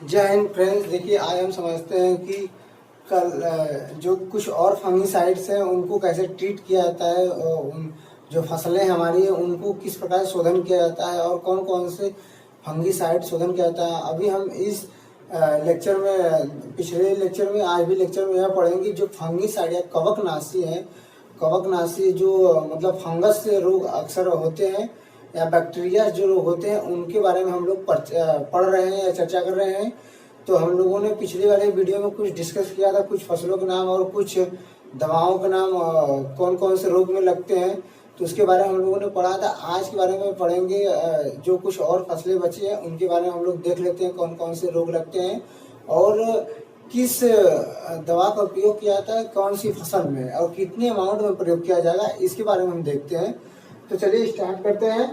जय हिंद फ्रेंड्स। देखिए, आज हम समझते हैं कि कल जो कुछ और फंगिसाइड्स हैं उनको कैसे ट्रीट किया जाता है, और जो फसलें हमारी हैं उनको किस प्रकार शोधन किया जाता है और कौन कौन से फंगिसाइड शोधन किया जाता है। अभी हम इस लेक्चर में, पिछले लेक्चर में, आज भी लेक्चर में यह पढ़ेंगे जो फंगिसाइड या कवकनाशी है। कवकनाशी जो मतलब फंगस से रोग अक्सर होते हैं या बैक्टीरिया जो रोग होते हैं उनके बारे में हम लोग पढ़ रहे हैं या चर्चा कर रहे हैं। तो हम लोगों ने पिछले वाले वीडियो में कुछ डिस्कस किया था, कुछ फसलों के नाम और कुछ दवाओं के नाम कौन कौन से रोग में लगते हैं, तो उसके बारे में हम लोगों ने पढ़ा था। आज के बारे में पढ़ेंगे, जो कुछ और फसलें बची हैं उनके बारे में हम लोग देख लेते हैं कौन कौन से रोग लगते हैं और किस दवा का उपयोग किया जाता है कौन सी फसल में और कितने अमाउंट में प्रयोग किया जाएगा, इसके बारे में हम देखते हैं। तो चलिए स्टार्ट करते हैं।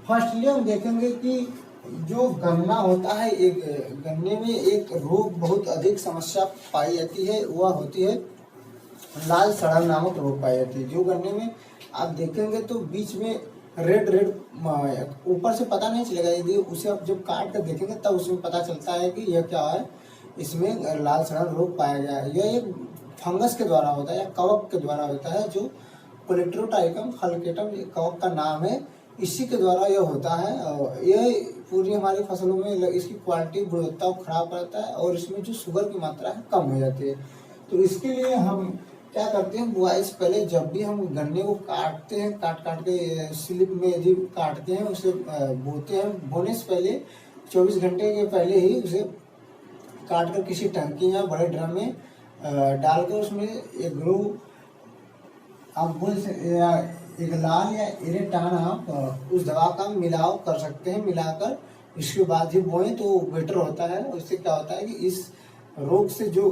फर्स्टली हम देखेंगे कि जो गन्ना होता है, एक गन्ने में एक रोग बहुत अधिक समस्या पाई जाती है, वह होती है लाल सड़न नामक रोग पाई जाती है। जो गन्ने में आप देखेंगे तो बीच में रेड रेड, ऊपर से पता नहीं चलेगा, यदि उसे आप जब काट कर देखेंगे तब उसमें पता चलता है कि यह क्या है, इसमें लाल सड़न रोग पाया गया है। यह एक फंगस के द्वारा होता है या कवक के द्वारा होता है, जो कोलेट्रोटाइकम फलकेटम कवक का नाम है, इसी के द्वारा यह होता है। और यह पूरी हमारी फसलों में इसकी क्वालिटी गुणवत्ता खराब रहता है और इसमें जो शुगर की मात्रा है कम हो जाती है। तो इसके लिए हम क्या करते हैं, बुआई से पहले जब भी हम गन्ने को काटते हैं, काट काट के स्लिप में यदि काटते हैं, उसे बोते हैं, बोने से पहले 24 घंटे के पहले ही उसे काट कर किसी टंकी या बड़े ड्रम में डालकर उसमें एक ग्रो आप बोल या एक लाल या इरेटान आप उस दवा का मिलाव कर सकते हैं। मिलाकर इसके बाद ही बोएं तो बेटर होता है। उससे क्या होता है कि इस रोग से जो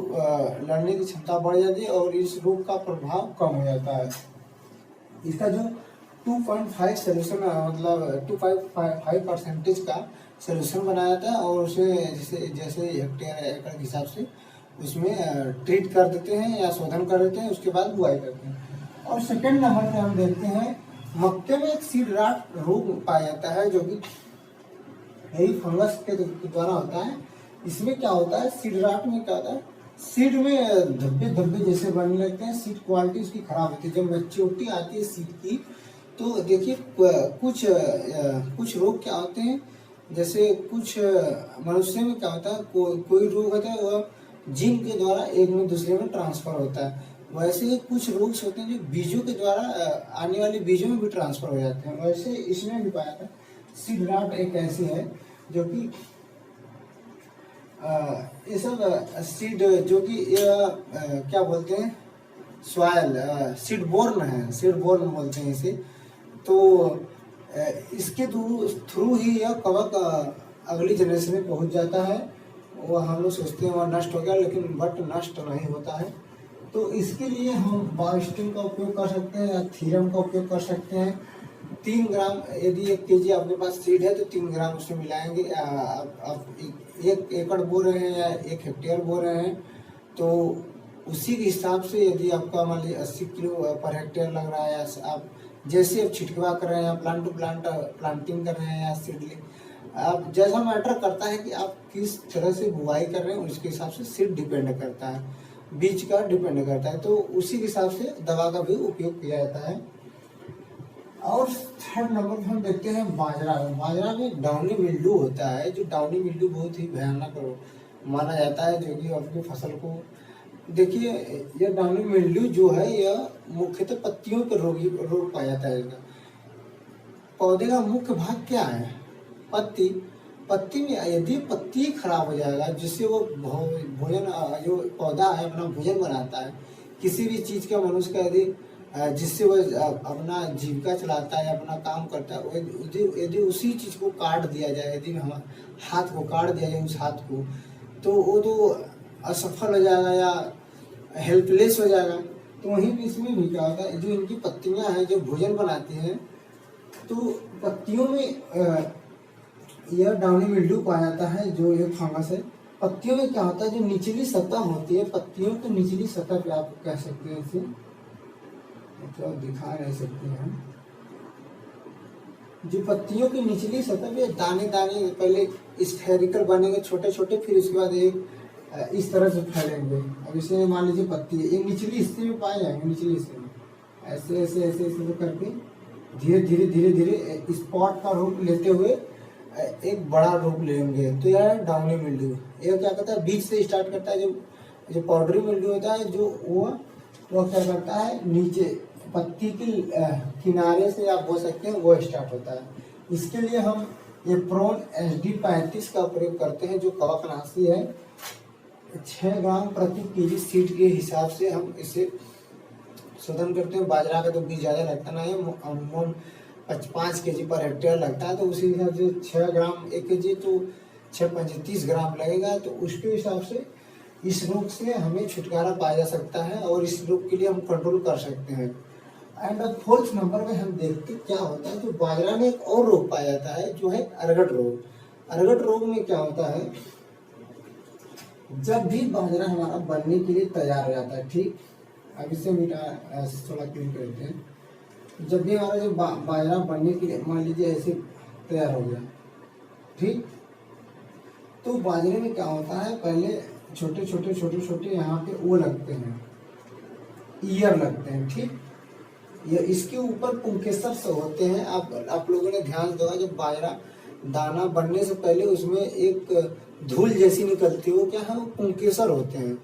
लड़ने की क्षमता बढ़ जाती है और इस रोग का प्रभाव कम हो जाता है। इसका जो 2.5 सोल्यूशन, मतलब 2.5% का सोल्यूशन बनाया जाता है और उसे जैसे हेक्टेयर एकड़ के हिसाब से उसमें ट्रीट कर देते हैं या शोधन कर देते हैं, उसके बाद बुआई करते हैं। और सेकंड नंबर पे हम देखते हैं मक्के में एक सीड राट रोग पाया जाता है, जो कि यही फंगस के द्वारा होता है। इसमें क्या होता है, सीड राट में क्या होता है, सीड में धब्बे धब्बे जैसे बनने लगते हैं, सीड क्वालिटी उसकी खराब होती है। जब मैच्योरिटी आती है सीड की तो देखिए कुछ रोग क्या होते हैं, जैसे कुछ मनुष्य में क्या होता है, कोई रोग होता है वह जीन के द्वारा एक में दूसरे में ट्रांसफर होता है। वैसे ही कुछ रोग होते हैं जो बीजों के द्वारा आने वाले बीजों में भी ट्रांसफर हो जाते हैं, वैसे इसमें भी पाया था। सीड राट एक ऐसी है जो कि ये सब सीड जो कि क्या बोलते हैं, सॉयल सीड बोर्न है, सीड बोर्न बोलते हैं इसे। तो इसके थ्रू ही यह कवक अगली जनरेशन में पहुंच जाता है। वह हम लोग सोचते हैं वह नष्ट हो गया, लेकिन बट नष्ट नहीं होता है। तो इसके लिए हम बायोस्टिन का उपयोग कर सकते हैं या थीरम का उपयोग कर सकते हैं। 3 ग्राम, यदि 1 kg आपके पास सीड है तो 3 ग्राम उसमें मिलाएंगे। आप 1 एकड़ बो रहे हैं या 1 हेक्टेयर बो रहे हैं तो उसी के हिसाब से, यदि आपका मान लीजिए 80 किलो पर हेक्टेयर लग रहा है, या आप जैसे आप छिटकवा कर रहे हैं, प्लांट टू प्लांट प्लांटिंग कर रहे हैं या सीडलिंग, आप जैसा मैटर करता है कि आप किस तरह से बुआई कर रहे हैं, उसके हिसाब से सीड डिपेंड करता है, बीज का डिपेंड करता है। तो उसी के हिसाब से दवा का भी उपयोग किया जाता है। और थर्ड नंबर पर हम देखते हैं बाजरा। बाजरा में डाउनी मिल्ड्यू होता है, जो डाउनी मिल्ड्यू बहुत ही भयानक माना जाता है, जो कि आपकी फसल को, देखिए यह डाउनी मिल्ड्यू जो है यह मुख्यतः पत्तियों पर रोग पाया जाता है। पौधे का मुख्य भाग क्या है, पत्ती में यदि पत्ती खराब हो जाएगा, जिससे वो भोजन, जो पौधा है अपना भोजन बनाता है, किसी भी चीज का मनुष्य का, यदि जिससे वो अपना जीविका चलाता है, अपना काम करता है, यदि उसी चीज को काट दिया जाए, यदि हम हाथ को काट दिया जाए उस हाथ को, तो वो तो असफल हो जाएगा या हेल्पलेस हो जाएगा। तो वहीं भी इसमें भी क्या होता है, जो इनकी पत्तियां हैं जो भोजन बनाती हैं, तो पत्तियों में यह डाउनी मिल्ड्यू पाया जाता है, जो ये फंगस है। पत्तियों में क्या होता है, जो निचली सतह होती है, पत्तियों की निचली सतह पे आप कह सकते हैं इसे, तो दिखा नहीं सकते हैं, जो पत्तियों की निचली सतह पे दाने दाने पहले स्फेरिकल बनेंगे छोटे छोटे, फिर उसके बाद एक इस तरह से फैलेंगे। अब इसे मान लीजिए पत्ती है, ये निचली हिस्से में पाए जाएंगे, निचली हिस्से में ऐसे ऐसे ऐसे ऐसे करके धीरे धीरे धीरे धीरे स्पॉट का रूप लेते हुए एक बड़ा रूप लेंगे। तो यह डाउनी मिल्ड्यू, यह क्या करता है बीच से स्टार्ट करता है। जो जो पाउडरी मिल्ड्यू होता है जो वो क्या करता है नीचे पत्ती के किनारे से आप बोल सकते हैं वो स्टार्ट होता है। इसके लिए हम एप्रोन SD-35 का प्रयोग करते हैं जो कवकनाशी है। 6 ग्राम प्रति केजी सीड के हिसाब से हम इसे शोधन करते हैं। बाजरा का तो बीज ज़्यादा लगता नहीं है, अमूमन 5 केजी पर हेक्टेयर लगता है, तो उसी हिसाब से 6 ग्राम 1 केजी तो 6-35 ग्राम लगेगा। तो उसके हिसाब से इस रोग से हमें छुटकारा पाया जा सकता है और इस रोग के लिए हम कंट्रोल कर सकते हैं। एंड 4th नंबर में हम देखते क्या होता है, जो बाजरा में एक और रोग पाया जाता है जो है अरगट रोग। अरगट रोग में क्या होता है, जब भी बाजरा हमारा बनने के लिए तैयार हो जाता है, ठीक, अब इसे मिटा थोड़ा क्लीन करते हैं। जब भी हमारा जो बाजरा बनने के लिए मान लीजिए ऐसे तैयार हो गया, ठीक, तो बाजरे में क्या होता है पहले छोटे छोटे छोटे छोटे यहाँ पे वो लगते हैं, ईयर लगते हैं, ठीक, ये इसके ऊपर पुंकेसर से होते हैं। आप लोगों ने ध्यान दिया जब बाजरा दाना बनने से पहले उसमें एक धूल जैसी निकलती है, वो क्या है वो पुंकेसर होते हैं।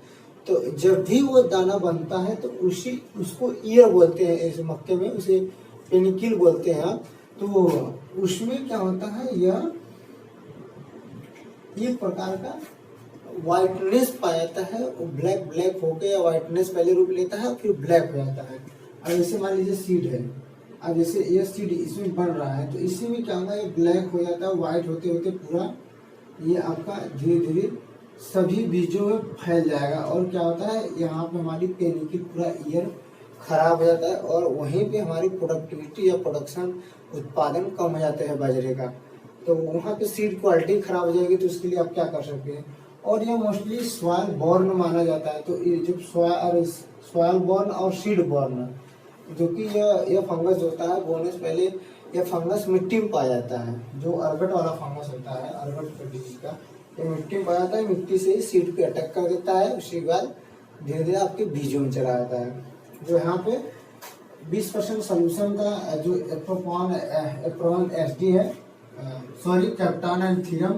तो जब भी वो दाना बनता है तो उसको ईयर बोलते हैं, इस मक्के में उसे पेनिकिल बोलते हैं। तो उसमें क्या होता है यह एक प्रकार का व्हाइटनेस पाया जाता है, वो ब्लैक ब्लैक होकर या व्हाइटनेस पहले रूप लेता है फिर ब्लैक हो जाता है। अब जैसे मान लीजिए सीड है, अब जैसे ये सीड इसमें बन रहा है तो इसी में क्या होगा ये ब्लैक हो जाता है, व्हाइट होते होते पूरा ये आपका धीरे धीरे सभी बीजों में फैल जाएगा। और क्या होता है यहाँ पे हमारी पेनिकिल पूरा ईयर खराब हो जाता है और वहीं पे हमारी प्रोडक्टिविटी या प्रोडक्शन उत्पादन कम हो जाता है बाजरे का। तो वहाँ पे सीड क्वालिटी खराब हो जाएगी, तो उसके लिए आप क्या कर सकते हैं। और यह मोस्टली सॉइल बॉर्न माना जाता है। तो ये जो सॉइल बॉर्न और सीड बॉर्न, जो कि यह फंगस होता है बोने से पहले यह फंगस मिट्टी में पाया जाता है। जो अर्गट वाला फंगस होता है, अर्गट डिजीज का, ये मिट्टी में पाया जाता है, मिट्टी से ही सीड पे अटैक कर देता है, उसके बाद धीरे धीरे आपके बीजों में चला जाता है। जो यहाँ पे 20% सोल्यूशन का जो एप्रोन SD है, सॉरी कैप्टान एंड थीरम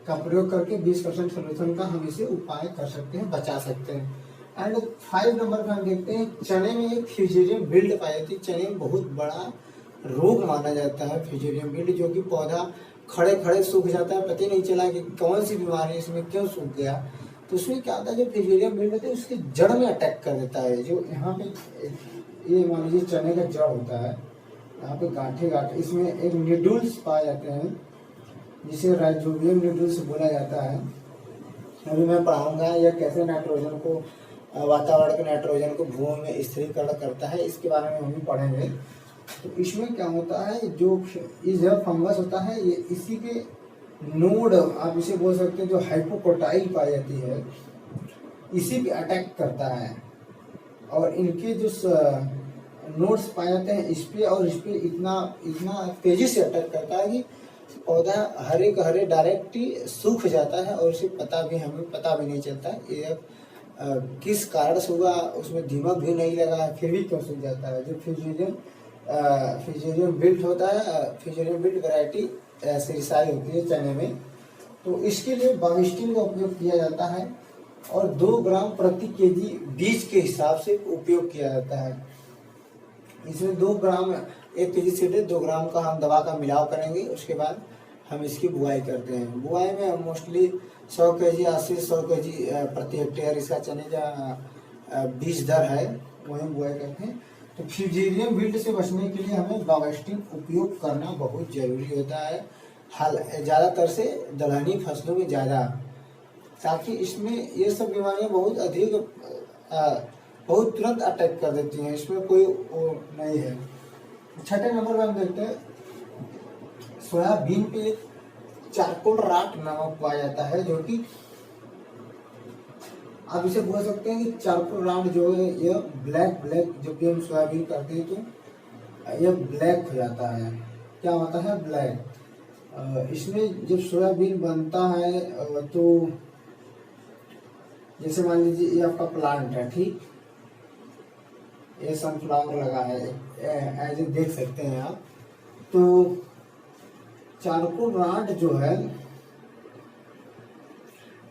का प्रयोग करके 20% सोल्यूशन का हम इसे उपाय कर सकते हैं, बचा सकते हैं। एंड 5 नंबर पर हम देखते हैं चने में एक फ्यूजेरियम बिल्ड पाई जाती है। चने में बहुत बड़ा रोग माना जाता है फ्यूजेरियम बिल्ड, जो कि पौधा खड़े खड़े सूख जाता है, पता ही नहीं चला कि कौन सी बीमारी इसमें क्यों सूख गया। तो उसमें क्या होता है जो फ्यूजेरियम बिल्ड होता है उसके जड़ में अटैक कर देता है। जो यहाँ पे ये मान लीजिए चने का जड़ होता है, यहाँ पे गांठे गांठे इसमें एक न्यूडल्स पाए जाते हैं जिसे राइजोबियम न्यूडल्स बोला जाता है। अभी मैं पढ़ाऊंगा यह कैसे नाइट्रोजन को वातावरण के नाइट्रोजन को भूमि में स्थिरीकरण करता है, इसके बारे में हम भी पढ़ेंगे। तो इसमें क्या होता है जो यह फंगस होता है ये इसी के नोड आप इसे बोल सकते हैं जो हाइपोकोटाइल पाई जाती है इसी पे अटैक करता है। और इनके जो नोड्स पाए जाते हैं इस पे, और इस पे इतना तेजी से अटैक करता है कि पौधा हरे का हरे डायरेक्ट ही सूख जाता है और उसे हमें पता भी नहीं चलता ये किस कारण से हुआ, उसमें दीमक भी नहीं लगा है फिर भी क्यों सूख जाता है। जो फ्यूजेरियम बिल्ड होता है, फ्यूजेरियम बिल्ड वैरायटी सिरसाई होती है चने में, तो इसके लिए बाविस्टिन का उपयोग किया जाता है और 2 ग्राम प्रति केजी बीज के हिसाब से उपयोग किया जाता है। इसमें 2 ग्राम 1 केजी सीड है, 2 ग्राम का हम दवा का मिलाव करेंगे, उसके बाद हम इसकी बुआई करते हैं। बुआई में हम मोस्टली 100 केजी 80-100 केजी प्रति हेक्टेयर इसका चने का बीज दर है वही बुआई करते हैं। तो फ्यूजेरियम बिल्ड से बचने के लिए हमें बाविस्टिन उपयोग करना बहुत जरूरी होता है, ज़्यादातर से दलहनी फसलों में ज़्यादा, ताकि इसमें ये सब बीमारियां बहुत तुरंत अटैक कर देती हैं, इसमें कोई वो नहीं है। 6ठे नंबर पर हम देखते हैं सोयाबीन पे एक चारकोल राट नामक पाया जाता है, जो कि आप इसे बोल सकते हैं कि चारकोल राट जो है यह ब्लैक जब भी हम सोयाबीन करते हैं तो यह ब्लैक हो जाता है। क्या होता है ब्लैक। इसमें जब सोयाबीन बनता है तो जैसे मान लीजिए ये आपका प्लांट है, ठीक, ये सनफ्लावर लगा है, ऐसे देख सकते हैं आप। तो चारकोल राट जो है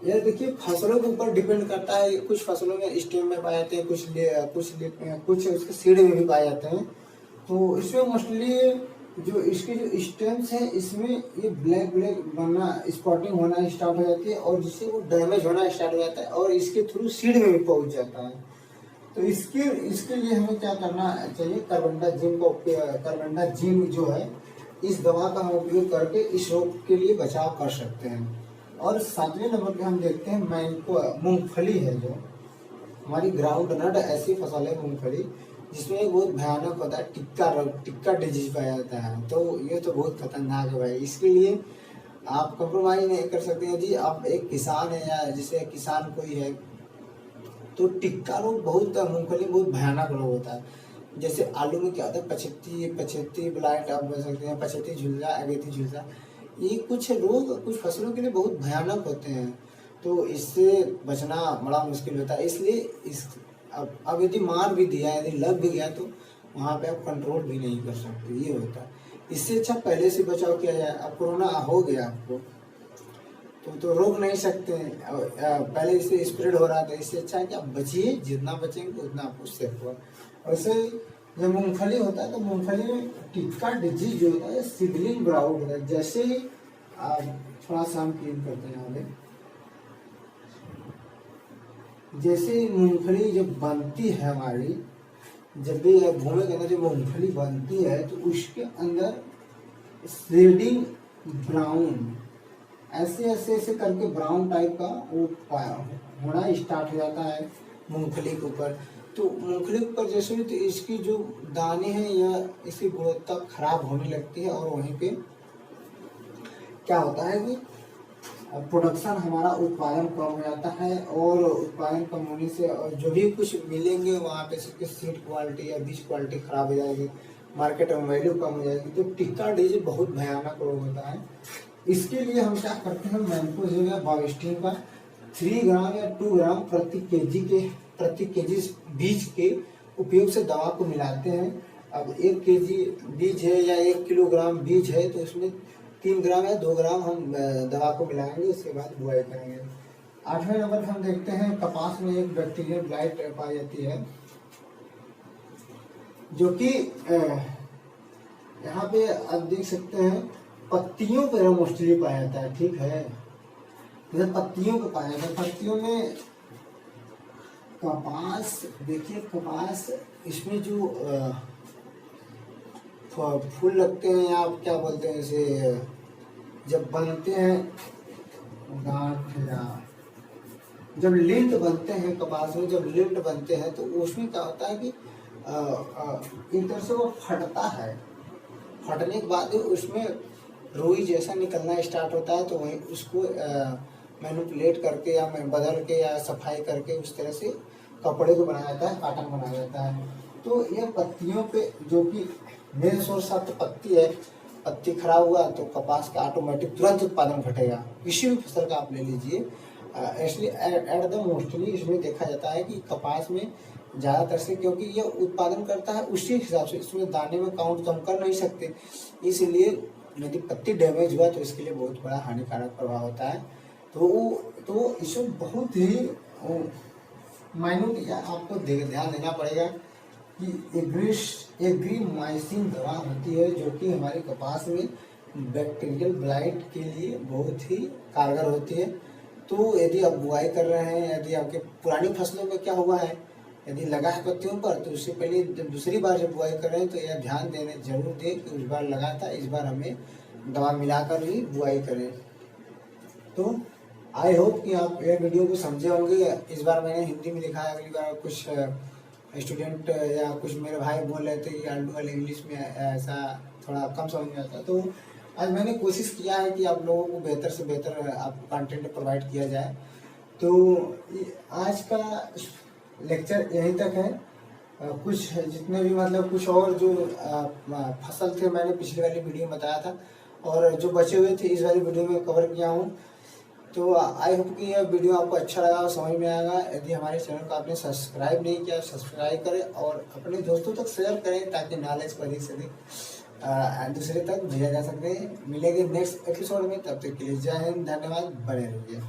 ये देखिए फसलों के ऊपर डिपेंड करता है। कुछ फसलों में स्टेम में पाए जाते हैं, कुछ उसके सीड में भी पाए जाते हैं। तो इसमें मोस्टली जो इसके जो स्टेम्स है इसमें ये ब्लैक ब्लैक बनना, स्पॉटिंग होना स्टार्ट हो जाती है और जिससे वो डैमेज होना स्टार्ट हो जाता है और इसके थ्रू सीड में भी पहुंच जाता है। तो इसके लिए हमें क्या करना चाहिए, कार्बेंडाजिम जो है इस दवा का हम उपयोग करके इस रोग के लिए बचाव कर सकते हैं। और 7वें नंबर पे हम देखते हैं मूंगफली है, जो हमारी ग्राउंड नट ऐसी फसल है मूंगफली जिसमें बहुत भयानक होता है, टिक्का डिजीज पाया जाता है। तो ये तो बहुत खतरनाक है भाई। इसके लिए आप कंप्रोमाइज नहीं कर सकते हैं जी। आप एक किसान है या जैसे किसान कोई है तो टिक्का रोग मूंगफली बहुत भयानक रोग होता है। जैसे आलू में क्या होता है, पछेती ब्लाइट आप बोल सकते हैं, पछेती झुलसा, अगेती झुलसा, ये कुछ रोग कुछ फसलों के लिए बहुत भयानक होते हैं। तो इससे बचना बड़ा मुश्किल होता है। इसलिए अब यदि मार भी दिया, यदि लग भी गया तो वहाँ पे आप कंट्रोल भी नहीं कर सकते, ये होता है। इससे अच्छा पहले से बचाव किया जाए। अब कोरोना हो गया आपको तो रोक नहीं सकते हैं, पहले इससे स्प्रेड हो रहा था। इससे अच्छा है कि आप बचिए, जितना बचेंगे उतना आपको सेफ होगा। वैसे जब मूंगफली होता है तो मूंगफली में टिक्का डिजीज जो होता है सीडलिंग ब्राउन होता है। जैसे ही आप थोड़ा सा हम क्लीन करते हैं आगे, जैसे मूंगफली जब बनती है हमारी, जब भी भूमि के अंदर जो मूंगफली बनती है तो उसके अंदर शेडिंग ब्राउन ऐसे करके ब्राउन टाइप का वो होना स्टार्ट हो जाता है मूंगफली के ऊपर। तो मूंगफली के ऊपर जैसे तो इसकी जो दाने हैं या इसकी गुणवत्ता खराब होने लगती है और वहीं पे क्या होता है कि प्रोडक्शन हमारा उत्पादन कम हो जाता है। और उत्पादन कम होने से और जो भी कुछ मिलेंगे वहाँ पे उसकी सीड क्वालिटी या बीज क्वालिटी खराब हो जाएगी, मार्केट में वैल्यू कम हो जाएगी। तो टिक्का डिजीज बहुत भयानक रोग होता है। इसके लिए हम क्या करते हैं, मैंकोजेब या बाविस्टिन का 3 ग्राम या 2 ग्राम प्रति केजी बीज के उपयोग से दवा को मिलाते हैं। अब 1 केजी बीज है या 1 किलोग्राम बीज है तो उसमें 3 ग्राम या 2 ग्राम हम दवा को मिलाएंगे, उसके बाद बुआई करेंगे। 8वें नंबर पर हम देखते हैं कपास में एक बैक्टीरियल ब्लाइट पाई जाती है, जो कि यहाँ पे आप देख सकते हैं पत्तियों पर मोस्टली पाया जाता है, ठीक है। मतलब पत्तियों को पाया जाता है। पत्तियों में कपास, देखिए कपास इसमें जो फूल लगते हैं या आप क्या बोलते हैं इसे, जब बनते हैं जब लिंट बनते हैं कपास में, जब लिंट बनते हैं तो उसमें क्या होता है कि एक तरह से वो फटता है। फटने के बाद उसमें रुई जैसा निकलना स्टार्ट होता है। तो वहीं उसको मैनिपुलेट करके या बदल के या सफाई करके उस तरह से कपड़े को बनाया जाता है, काटन बनाया जाता है। तो ये पत्तियों पे, जो कि मेन सोर्स ऑफ पत्ती है, पत्ती खराब हुआ तो कपास का ऑटोमेटिक तुरंत उत्पादन घटेगा। किसी भी फसल का आप ले लीजिए, इसलिए एट द मोस्टली इसमें देखा जाता है कि कपास में ज़्यादातर से, क्योंकि ये उत्पादन करता है उसी हिसाब से, इसमें दाने में काउंट कम कर नहीं सकते। इसलिए यदि पत्ती डैमेज हुआ तो इसके लिए बहुत बड़ा हानिकारक प्रभाव होता है। तो इसमें बहुत ही माइन्यूट या आपको ध्यान देना पड़ेगा कि एग्रीमाइसिन दवा होती है जो कि हमारे कपास में बैक्टीरियल ब्लाइट के लिए बहुत ही कारगर होती है। तो यदि आप बुआई कर रहे हैं, यदि आपके पुरानी फसलों में क्या हुआ है, यदि लगा है पत्तियों पर, तो उससे पहले जब दूसरी बार जब बुआई कर रहे हैं तो यह ध्यान देने जरूर दें कि उस बार लगा था, इस बार हमें दवा मिलाकर ही बुआई करें। तो आई होप कि आप यह वीडियो को समझे होंगे। इस बार मैंने हिंदी में लिखा है, अगली बार कुछ स्टूडेंट या कुछ मेरे भाई बोल रहे थे कि आल्टो वाले इंग्लिश में ऐसा थोड़ा कम समझ में आता। तो आज मैंने कोशिश किया है कि आप लोगों को बेहतर से बेहतर आपको कंटेंट प्रोवाइड किया जाए। तो आज का लेक्चर यहीं तक है। कुछ जितने भी मतलब कुछ और जो फसल थे मैंने पिछली वाली वीडियो में बताया था, और जो बचे हुए थे इस वाली वीडियो में कवर किया हूँ। तो आई होप कि यह वीडियो आपको अच्छा लगा और समझ में आएगा। यदि हमारे चैनल को आपने सब्सक्राइब नहीं किया, सब्सक्राइब करें और अपने दोस्तों तक शेयर करें ताकि नॉलेज को अधिक से अधिक दूसरे तक भेजा जा सके। मिलेंगे नेक्स्ट एपिसोड में, तब तक के लिए जय हिंद, धन्यवाद, बने रहिए।